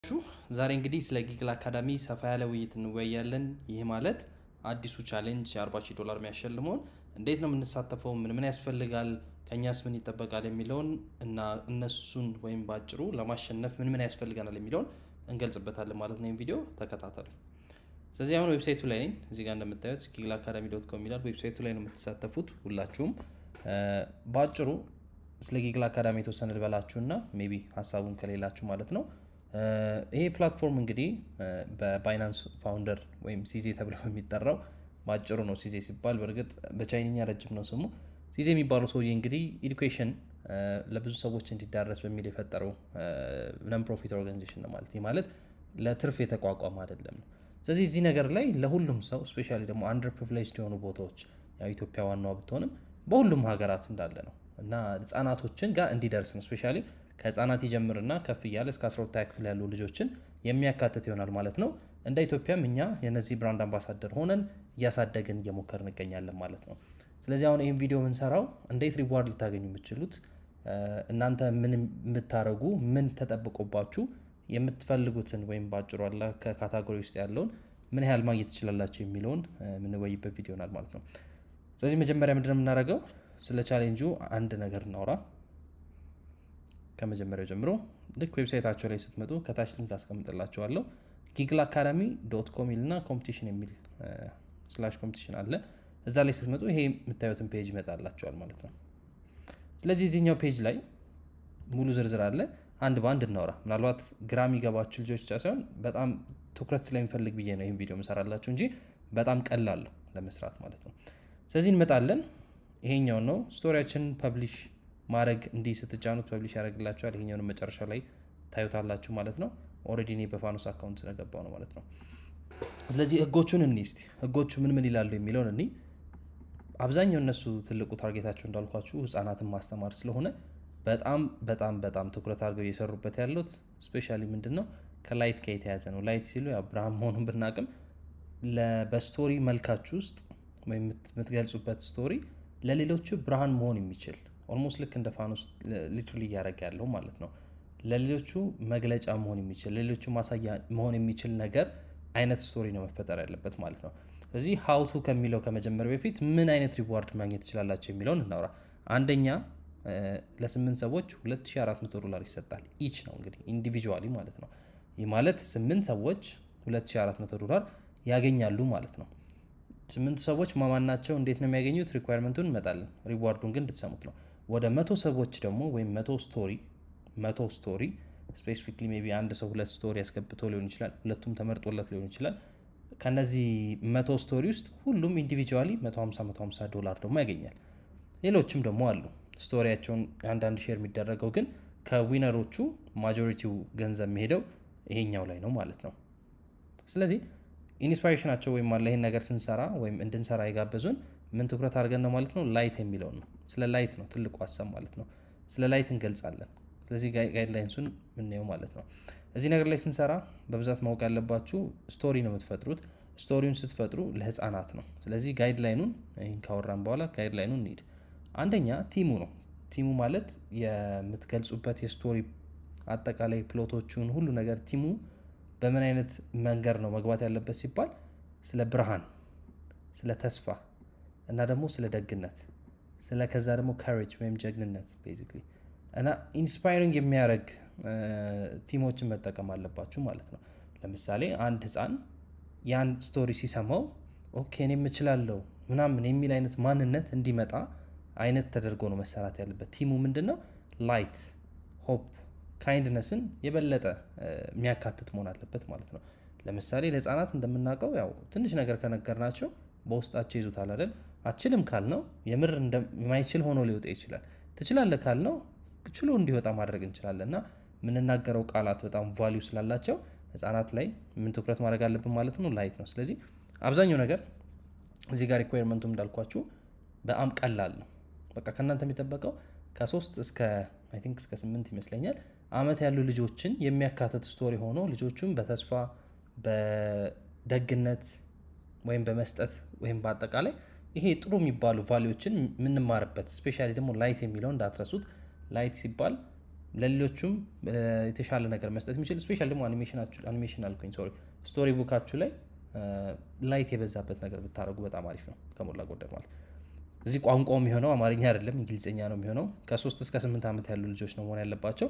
ዛሬ እንግዲህ ስለ ጊግል አካዳሚ ሰፋ ያለ ውይይት እንወያያለን። ይህ ማለት አዲሱ ቻሌንጅ $40,000 የሚያሸልመውን እንዴት ነው የምንሳተፈው፣ ምን ያስፈልጋል፣ ከኛስ ምን ይጠበቃል የሚለውን እና እነሱን ወይም ባጭሩ ለማሸነፍ ምን ያስፈልጋል የሚለውን እንገልጽበታለን ማለት ነው። ቪዲዮ ተከታተሉ። ስለዚህ አሁን ዌብሳይቱ ላይ ነኝ። እዚህ ጋር እንደምታዩት giggleacademy.com ይላል። ዌብሳይቱ ላይ ነው የምትሳተፉት ሁላችሁም። ባጭሩ ስለ ጊግል አካዳሚ የተወሰነ ልበላችሁና ሜቢ ሐሳቡን ከሌላችሁ ማለት ነው። ይሄ ፕላትፎርም እንግዲህ በባይናንስ ፋውንደር ወይም ሲዜ ተብሎ የሚጠራው ባጭሩ ነው። ሲዜ ሲባል በርግጥ በቻይንኛ ረጅም ነው ስሙ። ሲዜ የሚባለው ሰውዬ እንግዲህ ኤዱኬሽን ለብዙ ሰዎች እንዲዳረስ በሚል የፈጠረው ነን ፕሮፊት ኦርጋናይዜሽን ነው ማለት። ይሄ ማለት ለትርፍ የተቋቋመ አይደለም። ስለዚህ እዚህ ነገር ላይ ለሁሉም ሰው ስፔሻሊ ደግሞ አንደር ፕሪቪሌጅድ የሆኑ ቦታዎች ያው ኢትዮጵያ ዋናዋ ብትሆንም በሁሉም ሀገራት እንዳለ ነው እና ህፃናቶችን ጋር እንዲደርስ ነው። ስፔሻሊ ከህፃናት ይጀምርና ከፍ እያለ እስከ 12ኛ ክፍል ያሉ ልጆችን የሚያካትት ይሆናል ማለት ነው። እንደ ኢትዮጵያም እኛ የነዚህ ብራንድ አምባሳደር ሆነን እያሳደግን እየሞከርን እንገኛለን ማለት ነው። ስለዚህ አሁን ይህን ቪዲዮ የምንሰራው እንዴት ሪዋርድ ልታገኙ የምትችሉት፣ እናንተ ምን የምታረጉ፣ ምን ተጠብቆባችሁ የምትፈልጉትን ወይም ባጭሩ አለ ከካታጎሪ ውስጥ ያለውን ምን ያህል ማግኘት ትችላላችሁ የሚለውን የምንወይበት ቪዲዮ ይሆናል ማለት ነው። ስለዚህ መጀመሪያ ምንድነው የምናደርገው፣ ስለ ቻሌንጁ አንድ ነገር እናውራ። ከመጀመሪያው ጀምሮ ልክ ዌብሳይታቸው ላይ ስትመጡ ከታች ሊንክ አስቀምጥላችኋለሁ። giggleacademy.com ይልና ኮምፒቲሽን የሚል /competition አለ። እዛ ላይ ስትመጡ ይሄ የምታዩትን ፔጅ ይመጣላችኋል ማለት ነው። ስለዚህ እዚህኛው ፔጅ ላይ ሙሉ ዝርዝር አለ። አንድ በአንድ እናውራ። ምናልባት ግራም ይገባችሁ ልጆች ብቻ ሳይሆን በጣም ትኩረት ስለሚፈልግ ብዬ ነው ይሄን ቪዲዮ መሰራላችሁ እንጂ በጣም ቀላል ነው ለመስራት ማለት ነው። ስለዚህ እንመጣለን። ይሄኛው ነው ስቶሪያችን ፐብሊሽ ማድረግ እንዲህ ስትጫኑት ፐብሊሽ ያደርግላችኋል። ይሄኛውን መጨረሻ ላይ ታዩታላችሁ ማለት ነው። ኦሬዲ እኔ በፋኖስ አካውንት ስለገባው ነው ማለት ነው። ስለዚህ ህጎቹን እስቲ ህጎቹ ምን ይላሉ የሚለውን እኔ አብዛኛው እነሱ ትልቁ ታርጌታቸው እንዳልኳችሁ ህፃናትን ማስተማር ስለሆነ በጣም ትኩረት አድርገው እየሰሩበት ያሉት ስፔሻሊ ምንድነው ከላይት ጋር የተያዘ ነው። ላይት ሲሉ ያው ብርሃን መሆኑን ብናቅም በስቶሪ መልካችሁ ውስጥ ወይም የምትገልጹበት ስቶሪ ለሌሎቹ ብርሃን መሆን የሚችል ኦልሞስት ልክ እንደ ፋኖስ ሊትራሊ እያደረገ ያለው ማለት ነው። ለሌሎቹ መግለጫ መሆን የሚችል ለሌሎቹ ማሳያ መሆን የሚችል ነገር አይነት ስቶሪ ነው መፈጠር ያለበት ማለት ነው። ስለዚህ ሃውቱ ከሚለው ከመጀመር በፊት ምን አይነት ሪዋርድ ማግኘት ትችላላችሁ የሚለውን እናውራ። አንደኛ ለ8 ሰዎች $2,400 ይሰጣል። ኢች ነው እንግዲህ ኢንዲቪጁዋሊ ማለት ነው። ይህ ማለት 8 ሰዎች $2,400 ያገኛሉ ማለት ነው። 8 ሰዎች ማማናቸው እንዴት ነው የሚያገኙት? ሪኳየርመንቱን እንመጣለን። ሪዋርዱን ግን እንድትሰሙት ነው። ወደ 100 ሰዎች ደግሞ ወይም 100 ስቶሪ ስፔሲፊክሊ ሜቢ አንድ ሰው 2 ስቶሪ ያስገብቶ ሊሆን ይችላል፣ ሁለቱም ተመርጦለት ሊሆን ይችላል። ከነዚህ 100 ስቶሪ ውስጥ ሁሉም ኢንዲቪጁዋሊ $150 ደግሞ ያገኛል። ሌሎችም ደግሞ አሉ ስቶሪያቸውን አንዳንድ ሼር የሚደረገው ግን ከዊነሮቹ ማጆሪቲው ገንዘብ የሚሄደው ይሄኛው ላይ ነው ማለት ነው። ስለዚህ ኢንስፓይሬሽናቸው ወይም አለ ይሄን ነገር ስንሰራ ወይም እንድንሰራ የጋበዙን ምን ትኩረት አድርገን ነው ማለት ነው? ላይት የሚለው ነው። ስለ ላይት ነው ትልቁ ሐሳብ ማለት ነው። ስለ ላይት እንገልጻለን። ስለዚህ ጋይድላይንሱን ምንየው ማለት ነው። እዚህ ነገር ላይ ስንሰራ በብዛት ማወቅ ያለባችሁ ስቶሪ ነው የምትፈጥሩት። ስቶሪውን ስትፈጥሩ ለህፃናት ነው። ስለዚህ ጋይድላይኑን ይሄን ካወራን በኋላ ጋይድላይኑን እንሂድ። አንደኛ ቲሙ ነው። ቲሙ ማለት የምትገልጹበት የስቶሪ አጠቃላይ ፕሎቶቹን ሁሉ ነገር ቲሙ በምን አይነት መንገድ ነው መግባት ያለበት ሲባል ስለ ብርሃን፣ ስለ ተስፋ እና ደግሞ ስለ ደግነት፣ ስለ ከዛ ደግሞ ካሬጅ ወይም ጀግንነት ቤዚክሊ እና ኢንስፓይሪንግ የሚያደርግ ቲሞችን መጠቀም አለባችሁ ማለት ነው። ለምሳሌ አንድ ህፃን ያን ስቶሪ ሲሰማው ኦኬ እኔም እችላለሁ ምናምን የሚል አይነት ማንነት እንዲመጣ አይነት ተደርጎ ነው መሰራት ያለበት። ቲሙ ምንድነው ላይት፣ ሆፕ፣ ካይንድነስን የበለጠ የሚያካትት መሆን አለበት ማለት ነው። ለምሳሌ ለህፃናት እንደምናውቀው ያው ትንሽ ነገር ከነገርናቸው በውስጣቸው ይዙታል አይደል? አችልም ካልነው የምር እንደማይችል ሆኖ ሊወጣ ይችላል። ትችላለህ ካልነው ችሎ እንዲወጣ ማድረግ እንችላለን እና የምንናገረው ቃላት በጣም ቫልዩ ስላላቸው ህፃናት ላይ ምን ትኩረት ማድረግ አለብን ማለት ነው? ላይት ነው። ስለዚህ አብዛኛው ነገር እዚህ ጋር ሪኳየርመንቱም እንዳልኳችሁ በጣም ቀላል ነው። በቃ ከእናንተ የሚጠበቀው ከ3 እስከ 8 ይመስለኛል አመት ያሉ ልጆችን የሚያካትት ስቶሪ ሆኖ ልጆቹን በተስፋ በደግነት ወይም በመስጠት ወይም በአጠቃላይ ይሄ ጥሩ የሚባሉ ቫልዩዎችን የምንማርበት ስፔሻሊ ደግሞ ላይት የሚለው እንዳትረሱት። ላይት ሲባል ለሌሎቹም የተሻለ ነገር መስጠት የሚችል ስፔሻሊ ደግሞ አኒሜሽን አልኩኝ ስቶሪ ቡካችሁ ላይ ላይት የበዛበት ነገር ብታደርጉ በጣም አሪፍ ነው ከሞላ ጎደል ማለት እዚህ ቋንቋው የሚሆነው አማርኛ አይደለም እንግሊዘኛ ነው የሚሆነው ከ3 እስከ 8 ዓመት ያሉ ልጆች ነው መሆን ያለባቸው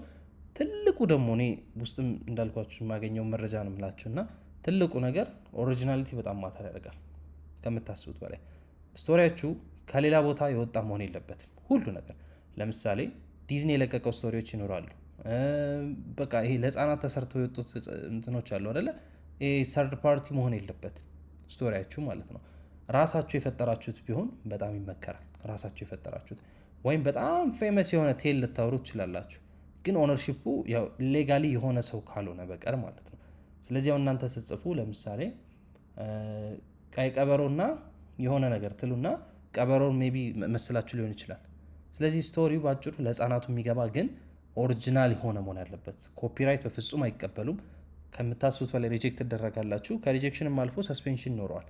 ትልቁ ደግሞ እኔ ውስጥም እንዳልኳችሁ የማገኘው መረጃ ነው የምላችሁና ትልቁ ነገር ኦሪጂናሊቲ በጣም ማተር ያደርጋል ከምታስቡት በላይ ስቶሪያችሁ ከሌላ ቦታ የወጣ መሆን የለበትም ሁሉ ነገር ለምሳሌ ዲዝኒ የለቀቀው ስቶሪዎች ይኖራሉ በቃ ይሄ ለህፃናት ተሰርተው የወጡት እንትኖች አሉ አይደለ ሰርድ ፓርቲ መሆን የለበትም ስቶሪያችሁ ማለት ነው ራሳችሁ የፈጠራችሁት ቢሆን በጣም ይመከራል ራሳችሁ የፈጠራችሁት ወይም በጣም ፌመስ የሆነ ቴል ልታወሩ ትችላላችሁ ግን ኦነርሺፑ ያው ሌጋሊ የሆነ ሰው ካልሆነ በቀር ማለት ነው ስለዚህ ያው እናንተ ስትጽፉ ለምሳሌ ቀይ ቀበሮና የሆነ ነገር ትሉና ቀበሮን ሜቢ መስላችሁ ሊሆን ይችላል ስለዚህ ስቶሪው ባጭሩ ለህፃናቱ የሚገባ ግን ኦሪጂናል የሆነ መሆን ያለበት ኮፒራይት በፍጹም አይቀበሉም ከምታስቡት በላይ ሪጀክት ተደረጋላችሁ ከሪጀክሽንም አልፎ ሰስፔንሽን ይኖረዋል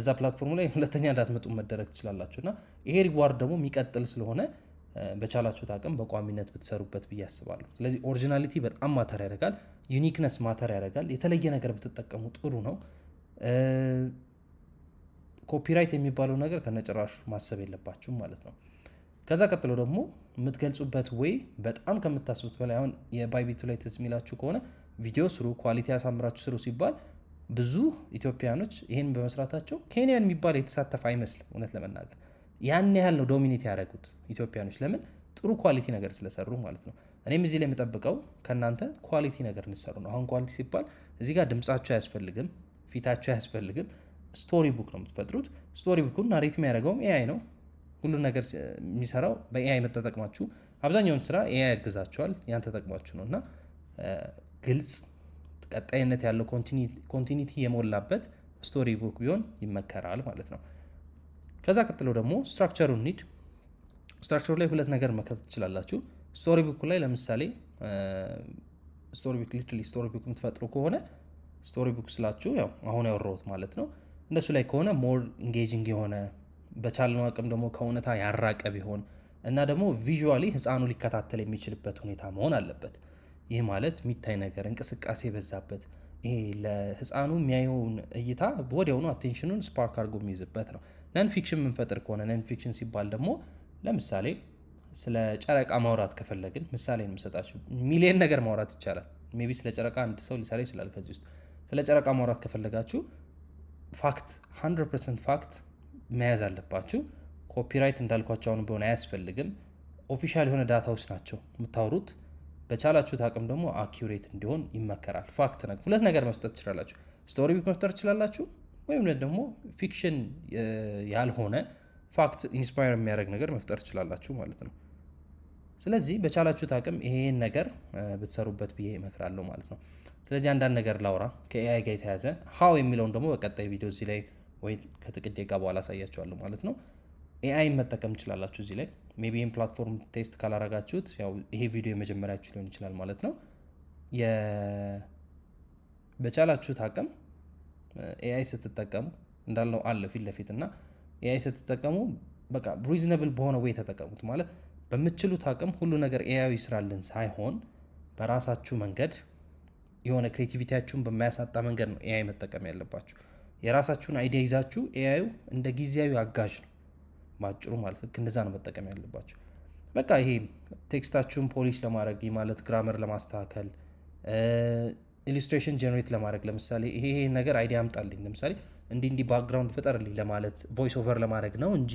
እዛ ፕላትፎርሙ ላይ ሁለተኛ እንዳትመጡ መደረግ ትችላላችሁና ይሄ ሪዋርድ ደግሞ የሚቀጥል ስለሆነ በቻላችሁት አቅም በቋሚነት ብትሰሩበት ብዬ አስባለሁ ስለዚህ ኦሪጂናሊቲ በጣም ማተር ያደርጋል ዩኒክነስ ማተር ያደርጋል የተለየ ነገር ብትጠቀሙ ጥሩ ነው ኮፒራይት የሚባለው ነገር ከነጭራሹ ማሰብ የለባችሁም ማለት ነው ከዛ ቀጥሎ ደግሞ የምትገልጹበት ወይ በጣም ከምታስቡት በላይ አሁን የባይቢቱ ላይ ትዝ የሚላችሁ ከሆነ ቪዲዮ ስሩ ኳሊቲ ያሳምራችሁ ስሩ ሲባል ብዙ ኢትዮጵያኖች ይሄን በመስራታቸው ኬንያን የሚባል የተሳተፈ አይመስልም እውነት ለመናገር ያን ያህል ነው ዶሚኔት ያደረጉት ኢትዮጵያኖች ለምን ጥሩ ኳሊቲ ነገር ስለሰሩ ማለት ነው እኔም እዚህ ላይ የምጠብቀው ከናንተ ኳሊቲ ነገር እንሰሩ ነው አሁን ኳሊቲ ሲባል እዚህ ጋር ድምጻችሁ አያስፈልግም ፊታችሁ አያስፈልግም ስቶሪ ቡክ ነው የምትፈጥሩት ስቶሪ ቡኩን ናሬት የሚያደርገው ኤአይ ነው ሁሉ ነገር የሚሰራው በኤአይ መተጠቅማችሁ አብዛኛውን ስራ ኤአይ ያግዛችኋል ያን ተጠቅማችሁ ነውና ግልጽ ቀጣይነት ያለው ኮንቲኒቲ የሞላበት ስቶሪ ቡክ ቢሆን ይመከራል ማለት ነው ከዛ ቀጥሎ ደግሞ ስትራክቸሩን ኒድ ስትራክቸሩ ላይ ሁለት ነገር መከተል ትችላላችሁ ስቶሪ ቡክ ላይ ለምሳሌ ስቶሪ ቡክ ሊትራሊ ስቶሪ ቡክ የምትፈጥሩ ከሆነ ስቶሪ ቡክ ስላችሁ ያው አሁን ያወራሁት ማለት ነው እንደሱ ላይ ከሆነ ሞር ኢንጌጂንግ የሆነ በቻልነው አቅም ደግሞ ከእውነታ ያራቀ ቢሆን እና ደግሞ ቪዥዋሊ ህፃኑ ሊከታተል የሚችልበት ሁኔታ መሆን አለበት ይህ ማለት የሚታይ ነገር እንቅስቃሴ የበዛበት ይሄ ለህፃኑ የሚያየውን እይታ ወዲያውኑ አቴንሽኑን ስፓርክ አድርጎ የሚይዝበት ነው ነን ፊክሽን የምንፈጥር ከሆነ ነን ፊክሽን ሲባል ደግሞ ለምሳሌ ስለ ጨረቃ ማውራት ከፈለግን ምሳሌ ነው የምሰጣችሁ ሚሊየን ነገር ማውራት ይቻላል ሜቢ ስለ ጨረቃ አንድ ሰው ሊሰራ ይችላል ከዚህ ውስጥ ስለ ጨረቃ ማውራት ከፈለጋችሁ ፋክት 100% ፋክት መያዝ አለባችሁ ኮፒራይት እንዳልኳችሁ አሁን ቢሆን አያስፈልግም ኦፊሻል የሆነ ዳታዎች ናቸው የምታወሩት በቻላችሁት አቅም ደግሞ አኪዩሬት እንዲሆን ይመከራል ፋክት ነገር ሁለት ነገር መስጠት ትችላላችሁ ስቶሪ ቡክ መፍጠር ትችላላችሁ ወይም ደግሞ ፊክሽን ያልሆነ ፋክት ኢንስፓየር የሚያደርግ ነገር መፍጠር ትችላላችሁ ማለት ነው ስለዚህ በቻላችሁት አቅም ይሄን ነገር ብትሰሩበት ብዬ እመክራለሁ ማለት ነው ስለዚህ አንዳንድ ነገር ላውራ ከኤአይ ጋር የተያዘ ሃው የሚለውን ደግሞ በቀጣይ ቪዲዮ እዚህ ላይ ወይ ከጥቂት ደቂቃ በኋላ አሳያችኋለሁ ማለት ነው ኤአይ መጠቀም ትችላላችሁ እዚህ ላይ ሜቢ ይሄን ፕላትፎርም ቴስት ካላረጋችሁት ያው ይሄ ቪዲዮ የመጀመሪያችሁ ሊሆን ይችላል ማለት ነው በቻላችሁት አቅም ኤአይ ስትጠቀሙ እንዳለው አለ ፊት ለፊትና ኤአይ ስትጠቀሙ በቃ ሪዝነብል በሆነ ወይ ተጠቀሙት ማለት በመችሉት አቅም ሁሉ ነገር ኤአይ ይስራልን ሳይሆን በራሳችሁ መንገድ የሆነ ክሬቲቪቲያችሁን በማያሳጣ መንገድ ነው ኤአይ መጠቀም ያለባችሁ የራሳችሁን አይዲያ ይዛችሁ ኤአይ እንደ ጊዜያዊ አጋዥ ነው ማጭሩ ማለት እንደዛ ነው መጠቀም ያለባችሁ በቃ ይሄ ቴክስታችሁን ፖሊሽ ለማድረግ ማለት ግራመር ለማስተካከል ኢሉስትሬሽን ጀነሬት ለማድረግ ለምሳሌ ይሄ ነገር አይዲያ አምጣልኝ ለምሳሌ እንዲ ባክግራውንድ ፍጠርልኝ ለማለት ቮይስ ኦቨር ለማድረግ ነው እንጂ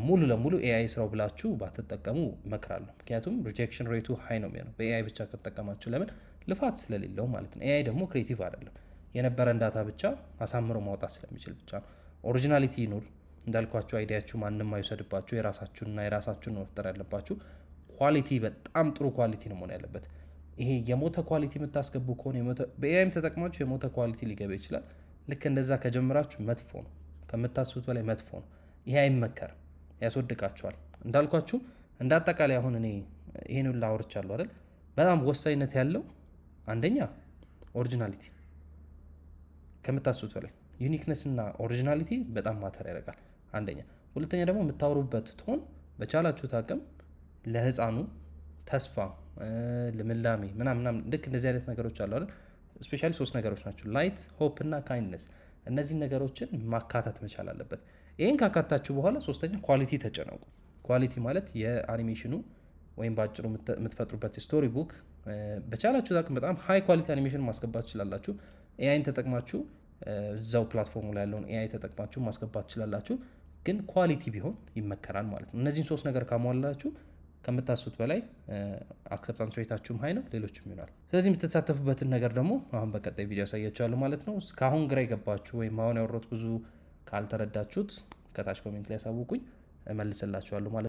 ሙሉ ለሙሉ ኤአይ ስራው ብላችሁ ባትጠቀሙ እመክራለሁ ምክንያቱም ሪጀክሽን ሬቱ ሃይ ነው የሚሆነው በኤአይ ብቻ ከተጠቀማችሁ ለምን ልፋት ስለሌለው ማለት ነው ኤአይ ደግሞ ክሬቲቭ አይደለም የነበረን ዳታ ብቻ አሳምሮ ማውጣት ስለሚችል ብቻ ነው ኦሪጂናሊቲ ይኑር እንዳልኳችሁ አይዲያችሁ ማንንም አይወሰድባችሁ የራሳችሁን መፍጠር ያለባችሁ ኳሊቲ በጣም ጥሩ ኳሊቲ ነው መሆን ያለበት ይሄ የሞተ ኳሊቲ የምታስገቡ ከሆነ በኤአይም ተጠቅማችሁ የሞተ ኳሊቲ ሊገባ ይችላል ልክ እንደዛ ከጀመራችሁ መጥፎ ነው ከምታስቡት በላይ መጥፎ ነው ይሄ አይመከርም ያስወድቃችኋል እንዳልኳችሁ እንዳጠቃላይ አሁን እኔ ይሄን ሁሉ አውርቻለሁ አይደል በጣም ወሳኝነት ያለው አንደኛ ኦሪጂናሊቲ ከምታስቡት በላይ ዩኒክነስ እና ኦሪጂናሊቲ በጣም ማተር ያደርጋል አንደኛ ሁለተኛ ደግሞ የምታወሩበት ቶን በቻላችሁት አቅም ለህፃኑ ተስፋ ልምላሜ ምናምን ልክ እንደዚህ አይነት ነገሮች አሉ አይደል? ስፔሻሊ 3 ነገሮች ናቸው፣ ላይት፣ ሆፕ እና ካይንድነስ። እነዚህ ነገሮችን ማካተት መቻል አለበት። ይሄን ካካታችሁ በኋላ ሶስተኛ ኳሊቲ ተጨነቁ። ኳሊቲ ማለት የአኒሜሽኑ ወይም ባጭሩ የምትፈጥሩበት ስቶሪ ቡክ በቻላችሁ አቅም በጣም ሃይ ኳሊቲ አኒሜሽን ማስገባት ትችላላችሁ። ኤአይን ተጠቅማችሁ እዛው ፕላትፎርሙ ላይ ያለውን ኤአይ ተጠቅማችሁ ማስገባት ትችላላችሁ፣ ግን ኳሊቲ ቢሆን ይመከራል ማለት ነው። እነዚህን 3 ነገር ካሟላችሁ ከምታስቡት በላይ አክሰፕታንስ ሬታችሁም ሃይ ነው፣ ሌሎችም ይሆናል። ስለዚህ የምትሳተፉበትን ነገር ደግሞ አሁን በቀጣይ ቪዲዮ ያሳያችኋለሁ ማለት ነው። እስካሁን ግራ የገባችሁ ወይም አሁን ያወራሁት ብዙ ካልተረዳችሁት ከታች ኮሜንት ላይ ያሳውቁኝ፣ እመልስላችኋለሁ ማለት ነው።